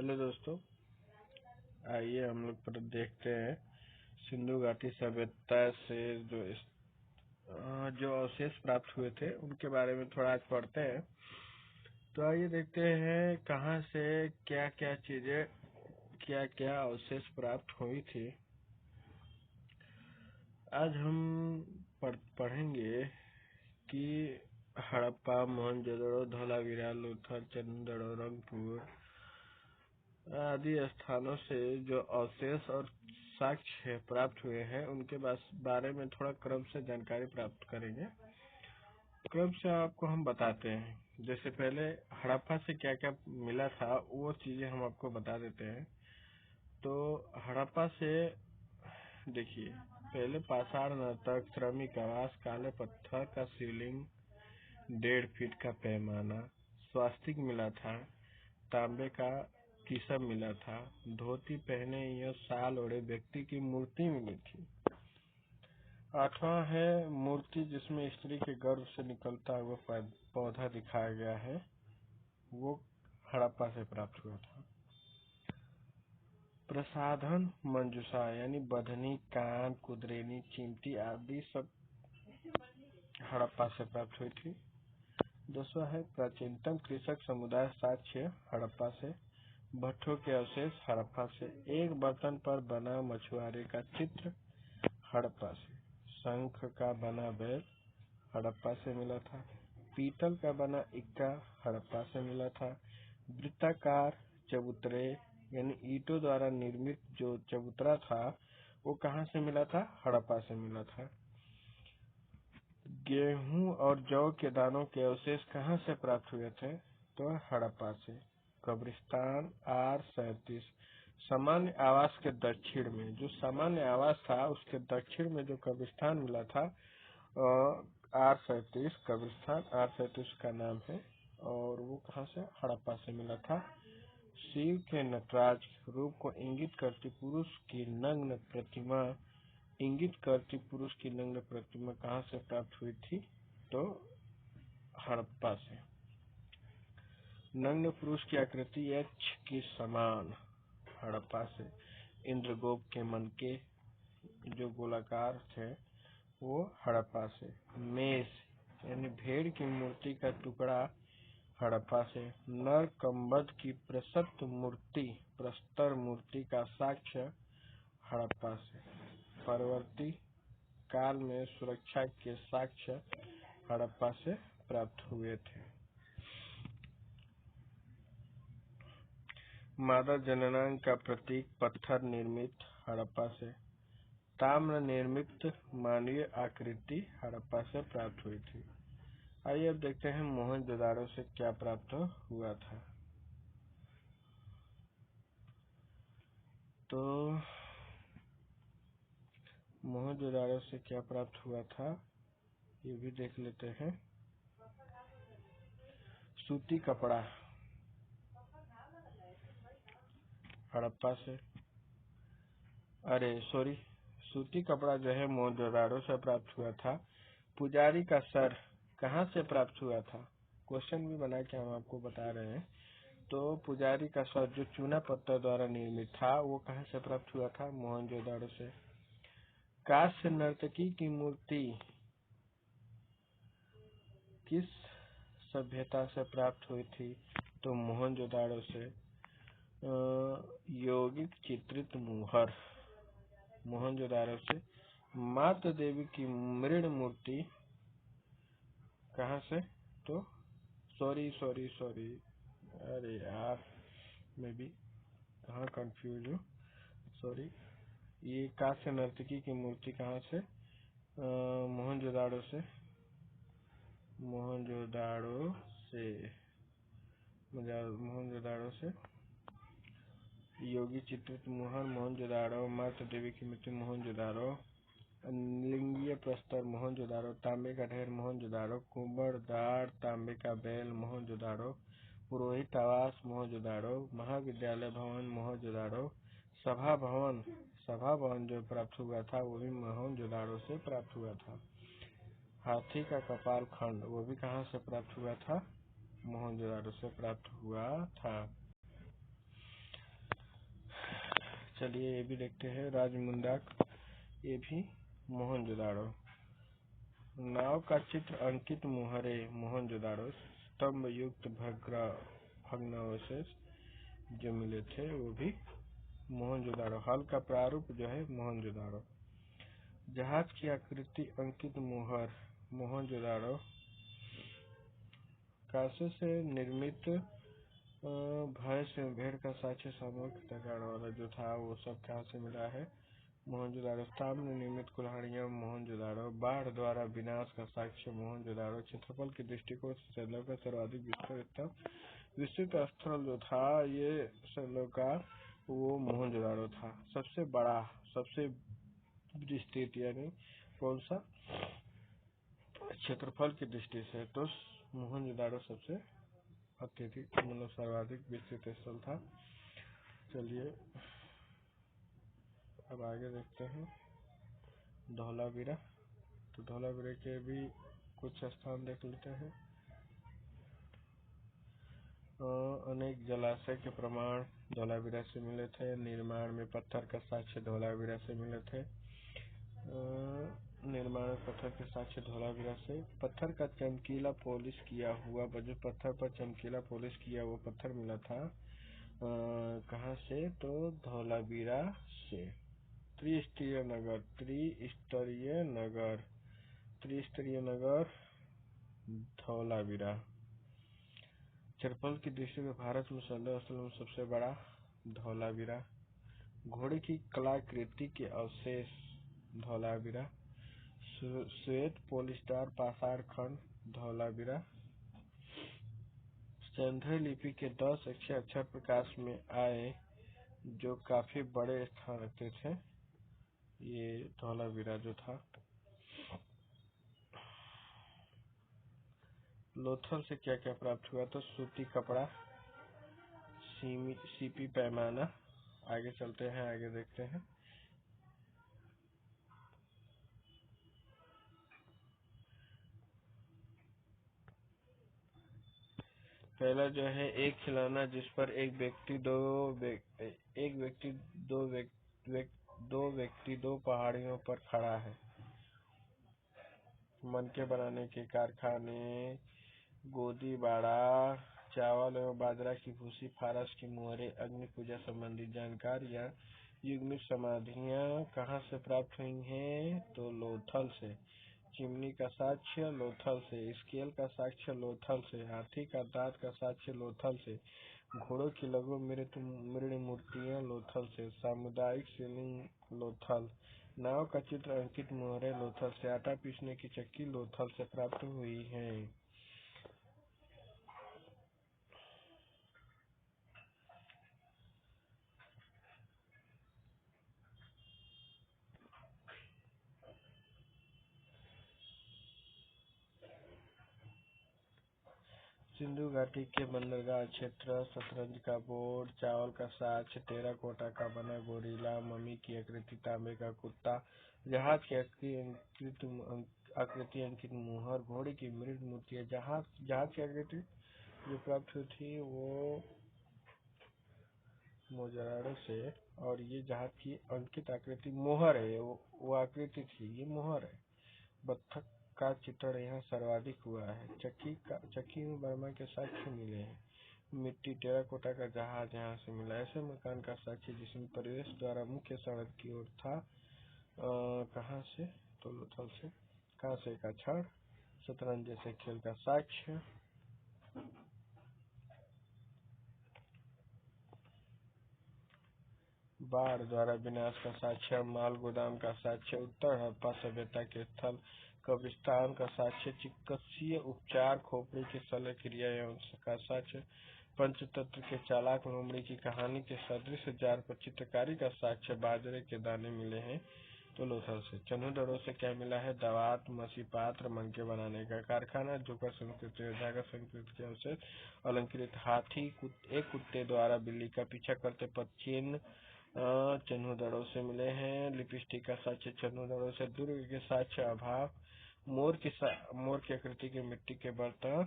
Hello दोस्तों, आइए हम लोग पर देखते हैं सिंधु घाटी सभ्यता से जो अवशेष प्राप्त हुए थे उनके बारे में थोड़ा आज पढ़ते हैं। तो आइए देखते हैं कहाँ से क्या क्या चीजें, क्या क्या अवशेष प्राप्त हुई थी। आज हम पढ़ेंगे कि हड़प्पा, मोहनजोदड़ो, धोलावीरा, लोथल, चंदड़ोरंगपुर आदि स्थानों से जो अवशेष और साक्ष्य प्राप्त हुए हैं उनके बारे में थोड़ा क्रम से जानकारी प्राप्त करेंगे। क्रम से आपको हम बताते हैं। जैसे पहले हड़प्पा से क्या क्या मिला था वो चीजें हम आपको बता देते हैं। तो हड़प्पा से देखिए, पहले पाषाण नर्तक, श्रमिक आवास, काले पत्थर का शिवलिंग, 1.5 फीट का पैमाना, स्वास्तिक मिला था, तांबे का कीसब मिला था, धोती पहने या शाल ओढ़े व्यक्ति की मूर्ति मिली थी। 8वां है मूर्ति जिसमें स्त्री के गर्भ से निकलता हुआ पौधा दिखाया गया है, वो हड़प्पा से प्राप्त हुआ था। प्रसाधन मंजूषा यानी बधनी, कान, कुदरेनी, चिमटी आदि सब हड़प्पा से प्राप्त हुई थी। 10वां है प्राचीनतम कृषक समुदाय साक्ष्य हड़प्पा से। भट्ठों के अवशेष हड़प्पा से। एक बर्तन पर बना मछुआरे का चित्र हड़प्पा से। शंख का बना बैल हड़प्पा से मिला था। पीतल का बना इक्का हड़प्पा से मिला था। वृत्ताकार चबूतरे यानी ईंटों द्वारा निर्मित जो चबूतरा था वो कहाँ से मिला था? हड़प्पा से मिला था। गेहूं और जौ के दानों के अवशेष कहाँ से प्राप्त हुए थे? तो हड़प्पा से। कब्रिस्तान R37 सामान्य आवास के दक्षिण में, जो सामान्य आवास था उसके दक्षिण में जो कब्रिस्तान मिला था R37 कब्रिस्तान, R37 का नाम है और वो कहाँ से? हड़प्पा से मिला था। शिव के नटराज रूप को इंगित करती पुरुष की नग्न प्रतिमा कहाँ से प्राप्त हुई थी? तो हड़प्पा से। नग्न पुरुष की आकृति यक्ष के समान हड़प्पा से। इंद्रगोप के मनके जो गोलाकार थे वो हड़प्पा से। मेष यानी भेड़ की मूर्ति का टुकड़ा हड़प्पा से। नर कंबद की प्रस्तर मूर्ति का साक्ष्य हड़प्पा से। परवर्ती काल में सुरक्षा के साक्ष्य हड़प्पा से प्राप्त हुए थे। मादा जननांग का प्रतीक पत्थर निर्मित हड़प्पा से। ताम्र निर्मित मानवीय आकृति हड़प्पा से प्राप्त हुई थी। आइए अब देखते हैं मोहनजोदाड़ो से क्या प्राप्त हुआ था। तो मोहनजोदाड़ो से क्या प्राप्त हुआ था ये भी देख लेते हैं। सूती कपड़ा हड़प्पा से, सूती कपड़ा जो है मोहनजोदाड़ो से प्राप्त हुआ था। पुजारी का सर कहाँ से प्राप्त हुआ था? क्वेश्चन भी बना के हम आपको बता रहे हैं। तो पुजारी का सर जो चूना पत्थर द्वारा निर्मित था वो कहाँ से प्राप्त हुआ था? मोहनजोदाड़ो से। कांस्य नर्तकी की मूर्ति किस सभ्यता से प्राप्त हुई थी? तो मोहनजोदाड़ो से। यौगिक चित्रित मुहर मोहनजोदाड़ो से। माता देवी की मृण मूर्ति कहाँ से? तो सॉरी अरे यार, मैं भी कहाँ कंफ्यूज हूँ, सॉरी। ये कांस्य नर्तकी की मूर्ति कहाँ से? मोहनजोदाड़ो से। योगी चित्रित मुहर मोहनजोदाड़ो। माता देवी की मूर्ति मोहनजोदाड़ो। लिंगीय प्रस्तर मोहनजोदाड़ो। तांबे का ढेर मोहनजोदाड़ो। कुंभड़ दाढ़ तांबे का बैल मोहनजोदाड़ो। पुरोहित आवास मोहनजोदाड़ो। महाविद्यालय भवन मोहनजोदाड़ो। सभा भवन जो प्राप्त हुआ था वो भी मोहनजोदाड़ो से प्राप्त हुआ था। हाथी का कपाल खंड वो भी कहाँ से प्राप्त हुआ था? मोहनजोदाड़ो से प्राप्त हुआ था। चलिए ये भी देखते हैं। राजमुंडा, ये भी मोहनजोदाड़ो। नाव का चित्र अंकित मोहरे मोहनजोदाड़ो। स्तंभ युक्त भग्नावशेष जो मिले थे वो भी मोहनजोदाड़ो। हल का प्रारूप जो है मोहनजोदाड़ो। जहाज की आकृति अंकित मोहर मोहनजोदाड़ो। कांसे से निर्मित भैंस में भेड़ का साक्ष्य सामूहिक तगाड़ वाला जो था वो सब कहाँ से मिला है? मोहनजोदाड़ो। ताम्र निर्मित कुल्हाड़ियां मोहनजोदाड़ो। बाढ़ द्वारा विनाश का साक्ष्य मोहनजोदाड़ो। क्षेत्रफल के दृष्टिकोण से सैलाब का सर्वाधिक विस्तृत स्थल जो था ये सैलाब का वो मोहनजोदाड़ो था। सबसे बड़ा, सबसे विस्तृत यानी कौन सा? क्षेत्रफल की दृष्टि से तो मोहनजोदाड़ो सबसे अत्यधिक मतलब सर्वाधिक विस्तृत स्थल था। चलिए अब आगे देखते हैं धौलावीरा। तो धौलावीरा के भी कुछ स्थान देख लेते हैं। अनेक जलाशय के प्रमाण धौलावीरा से मिले थे। निर्माण में पत्थर का साक्ष्य धौलावीरा से मिले थे। निर्माण पत्थर के साक्ष्य धौलावीरा से। पत्थर का चमकीला पॉलिश किया हुआ, जो पत्थर पर चमकीला पॉलिश किया वो पत्थर मिला था कहाँ से? तो धौलावीरा से। त्रिस्तरीय नगर, त्रिस्तरीय नगर, त्रिस्तरीय नगर धौलावीरा। क्षेत्रफल की दृष्टि से भारत में सैलाब स्थल में सबसे बड़ा धौलावीरा। घोड़े की कलाकृति के अवशेष धौलावीरा। श्वेत पॉलिस्टर पाषाण खंड धौलावीरा। सिंधु लिपि के 10 अक्षर प्रकाश में आए जो काफी बड़े स्थान रखते थे, ये धौलावीरा जो था। लोथल से क्या क्या प्राप्त हुआ? तो सूती कपड़ा, सीपी पैमाना। आगे चलते हैं, आगे देखते हैं। पहला जो है एक खिलौना जिस पर एक व्यक्ति दो पहाड़ियों पर खड़ा है। मनके बनाने के कारखाने, गोदी बाड़ा, चावल एवं बाजरा की भूसी, फारस की मुहरें, अग्नि पूजा संबंधी जानकारियां, युग्मित समाधियां कहाँ से प्राप्त हुई हैं? तो लोथल से। चिमनी का साक्ष्य लोथल से। स्केल का साक्ष्य लोथल से। हाथी का दांत का साक्ष्य लोथल से। घोड़ों की लघु मृण मूर्तियां लोथल से। सामुदायिक शिवलिंग लोथल। नाव का चित्र अंकित मोहरें लोथल से। आटा पीसने की चक्की लोथल से प्राप्त हुई है। सिंधु घाटी के बंदरगाह क्षेत्र, शतरंज का बोर्ड, चावल का साक्ष्य, टेराकोटा का बना गोरिल्ला, मम्मी की आकृति, तांबे का कुत्ता, जहाज की आकृति अंकित मुहर, घोड़े की मृत मूर्ति। जहाज की आकृति जो प्राप्त हुई थी वो मोहनजोदाड़ो से, और ये जहाज की अंकित आकृति मोहर है, वो आकृति थी, ये मोहर है। बत्तख का चित्रण यहाँ सर्वाधिक हुआ है। चक्की में बर्मा के साक्ष्य मिले हैं। मिट्टी टेराकोटा का जहाज यहाँ से मिला। ऐसे मकान का साक्ष्य जिसमें प्रवेश द्वारा मुख्य सड़क की ओर था कहाँ से? तो लोथल से। कांसे का छड़, शतरंज जैसे खेल का साक्ष्य। बाढ़ द्वारा विनाश का साक्ष्य, माल गोदाम का साक्ष्य, उत्तर हड़प्पा सभ्यता के स्थल, कब्रिस्तान का साक्ष्य, चिकित्सीय उपचार, खोपड़ी की शल्य क्रिया एवं का साक्ष्य, पंचतंत्र के चालाक लोमड़ी की कहानी के सदृश जार पर चित्रकारी का साक्ष्य, बाजरे के दाने मिले हैं तो लोथल से। चन्हुदड़ो से क्या मिला है? दवात, मसी पात्र, मनके बनाने का कारखाना, जोकर संस्कृति, धागा संस्कृति के अवशेष, अलंकृत हाथी, एक कुत्ते द्वारा बिल्ली का पीछा करते पश्चिम चन्हुदड़ो से मिले हैं। लिपस्टिक का साक्ष्य चन्हुदड़ो से। दुर्ग के साक्ष्य अभाव, मोर की आकृति के मिट्टी के बर्तन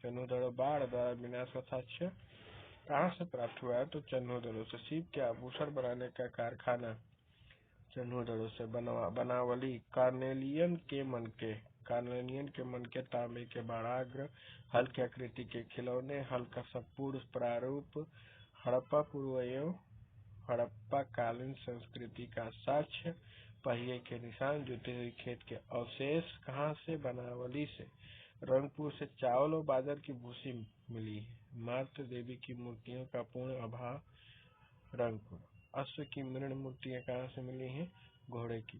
चन्हुदड़ो। बाढ़ द्वारा विनाश का साक्ष्य कहाँ से प्राप्त हुआ है? तो चन्हूदड़ों से। सीप के आभूषण बनाने का कारखाना चन्हूदड़ों से। बनावली कार्नेलियन के मनके, तांबे के बाणाग्र, हल्की आकृति के खिलौने, हल्का सा पूर्ण प्रारूप, हड़प्पा पूर्व एवं हड़प्पा कालीन संस्कृति का साक्ष्य, पहिए के निशान, जुते हुए खेत के अवशेष। कहाँ से? बनावली से। रंगपुर से चावल और बाजर की भूसी मिली है। मातृ देवी की मूर्तियों का पूर्ण अभाव, रंगपुर। अश्व की मृण मूर्तियां कहाँ से मिली हैं? घोड़े की,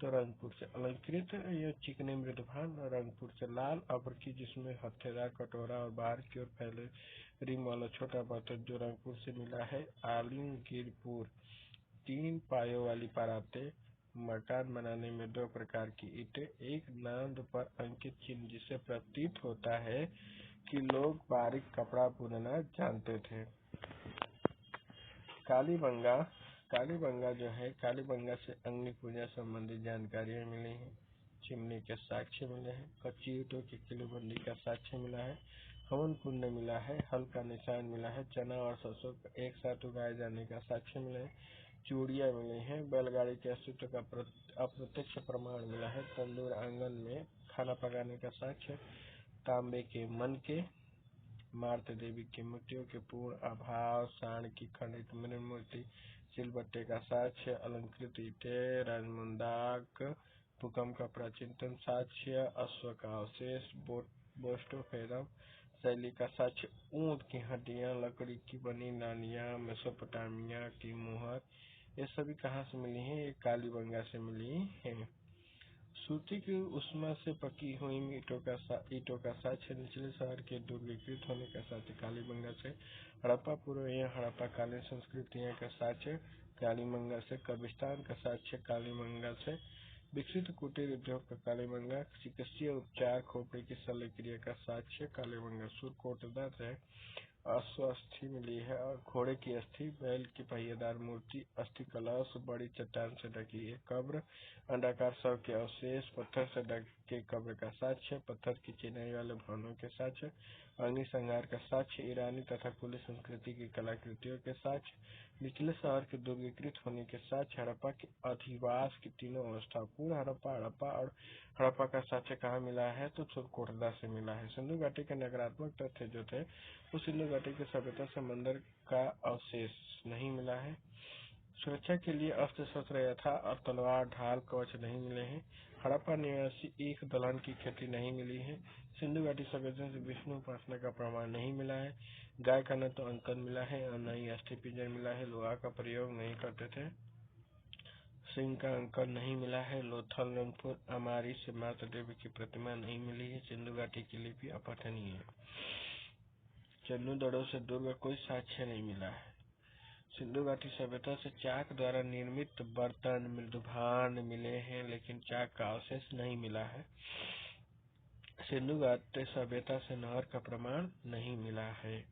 तो रंगपुर से। अलंकृत या चिकने मृदभान, रंगपुर से। लाल अभ्र की, जिसमें हथेदार कटोरा और बाहर की ओर फैले रिंग वाला छोटा बर्तन, जो रंगपुर से मिला है। आलिमगीरपुर, 3 पायों वाली पराते, मकान बनाने में 2 प्रकार की ईंटें, एक नांद पर अंकित चिन्ह, जिससे प्रतीत होता है कि लोग बारीक कपड़ा बुनना जानते थे। कालीबंगा जो है, कालीबंगा से अग्नि पूजा संबंधी जानकारियां मिली हैं। चिमनी के साक्ष्य मिले हैं। कच्ची ईंटों की किलेबंदी का साक्ष्य मिला है। हवन कुंड मिला है। हल का निशान मिला है। चना और सरसों एक साथ उगाए जाने का साक्ष्य मिला है। चूड़ियां मिली हैं। बैलगाड़ी के अस्तित्व का अप्रत्यक्ष प्रमाण मिला है। तंदूर आंगन में खाना पकाने का साक्ष्य। तांबे के मनके, मातृ देवी की मूर्तियों के पूर्ण अभाव, सांड की खंडित मृण मूर्ति, सिलबट्टे का साक्ष्य, अलंकृत ईंटें, राजमुंडाक, भूकंप का प्राचीनतम साक्ष्य, अश्व का अवशेष, बोस्टोफेरम शैली का साक्ष्य, ऊंट की हड्डियां, लकड़ी की बनी नानियां, मेसोपोटामिया की मुहर। ये सभी कहाँ से मिली हैं? ये कालीबंगा से मिली हैं। सूती की उष्मा से पकी हुई ईंटों का साक्ष्य, निचले शहर के दुर्गीकृत होने का साक्ष्य, कालीबंगा से। हड़प्पा पूर्व या हड़प्पा कालीन संस्कृतियां का साक्ष्य, कालीबंगा से। कब्रिस्तान का साक्ष्य, कालीबंगा से। विकसित कुटीर उद्योग का कालीबंगा। चिकित्सीय उपचार, खोपड़ी की शल्य क्रिया का साक्ष्य, कालीबंगा। सुरकोटदा से अश्वस्थि मिली है और घोड़े की अस्थि, बैल की पहिएदार मूर्ति, अस्थि कलश, बड़ी चट्टान से ढकी है कब्र, अंडाकार शव के अवशेष, पत्थर से ढके कब्र का साक्ष्य, पत्थर की चिनाई वाले भवनों के साक्ष्य, अग्नि संहार का साक्ष्य, ईरानी तथा कुली संस्कृति की कलाकृतियों के साक्ष्य, निचले शहर के दुर्गीकृत होने के साक्ष्य, हड़प्पा के अधिवास की तीनों अवस्था, पूर्ण हड़प्पा, हड़प्पा और हड़प्पा का साक्ष्य कहाँ मिला है? तो सुरकोटदा से मिला है। सिंधु घाटी के नकारात्मक तथ्य जो थे, उस सिंधु घाटी की सभ्यता से मंदिर का अवशेष नहीं मिला है। सुरक्षा के लिए अस्त्र शस्त्र यथा और तलवार, ढाल, कवच नहीं मिले हैं। हड़प्पा निवासी ईख दलहन की खेती नहीं मिली है। सिंधु घाटी सभ्यता से विष्णु उपासना का प्रमाण नहीं मिला है। गाय का न तो अंकन मिला है और न ही अस्थि पिंजर मिला है। लोहा का प्रयोग नहीं करते थे। सिंह का अंकन नहीं मिला है। लोथल, रंगपुर, अमारी से माता देवी की प्रतिमा नहीं मिली है। सिंधु घाटी की लिपि अपठनीय है। चन्हूदड़ों से दुर्ग कोई साक्ष्य नहीं मिला है। सिंधु घाटी सभ्यता से चाक द्वारा निर्मित बर्तन, मृदुभांड मिले हैं, लेकिन चाक का अवशेष नहीं मिला है। सिंधु घाटी सभ्यता से नहर का प्रमाण नहीं मिला है।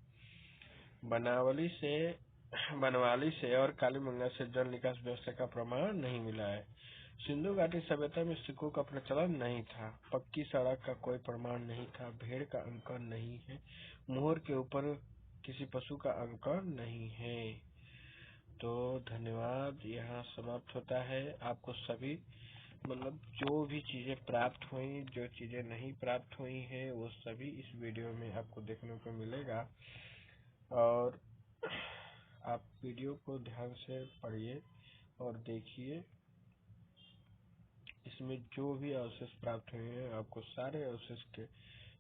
बनवाली से और कालीबंगा से जल निकास व्यवस्था का प्रमाण नहीं मिला है। सिंधु घाटी सभ्यता में सिक्कों का प्रचलन नहीं था। पक्की सड़क का कोई प्रमाण नहीं था। भेड़ का अंकन नहीं है। मोहर के ऊपर किसी पशु का अंकन नहीं है। तो धन्यवाद, यहाँ समाप्त होता है। आपको सभी जो भी चीजें प्राप्त हुई, जो चीजें नहीं प्राप्त हुई हैं, वो सभी इस वीडियो में आपको देखने को मिलेगा। और आप वीडियो को ध्यान से पढ़िए और देखिए। इसमें जो भी अवशेष प्राप्त हुए हैं, आपको सारे अवशेष के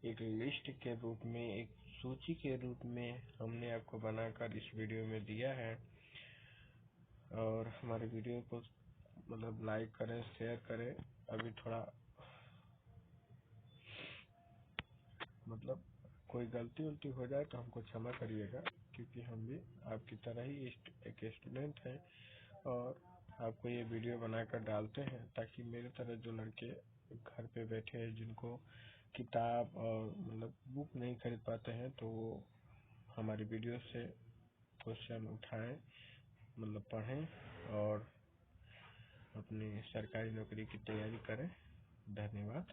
एक लिस्ट के रूप में, एक सूची के रूप में हमने आपको बनाकर इस वीडियो में दिया है। और हमारे वीडियो को लाइक करें, शेयर करें। अभी थोड़ा कोई गलती उल्टी हो जाए तो हमको क्षमा करिएगा, क्योंकि हम भी आपकी तरह ही एक स्टूडेंट हैं और आपको ये वीडियो बनाकर डालते हैं, ताकि मेरे तरह जो लड़के घर पे बैठे हैं, जिनको किताब और बुक नहीं खरीद पाते हैं, तो वो हमारी वीडियो से क्वेश्चन उठाएं, पढ़ें और अपनी सरकारी नौकरी की तैयारी करें। धन्यवाद।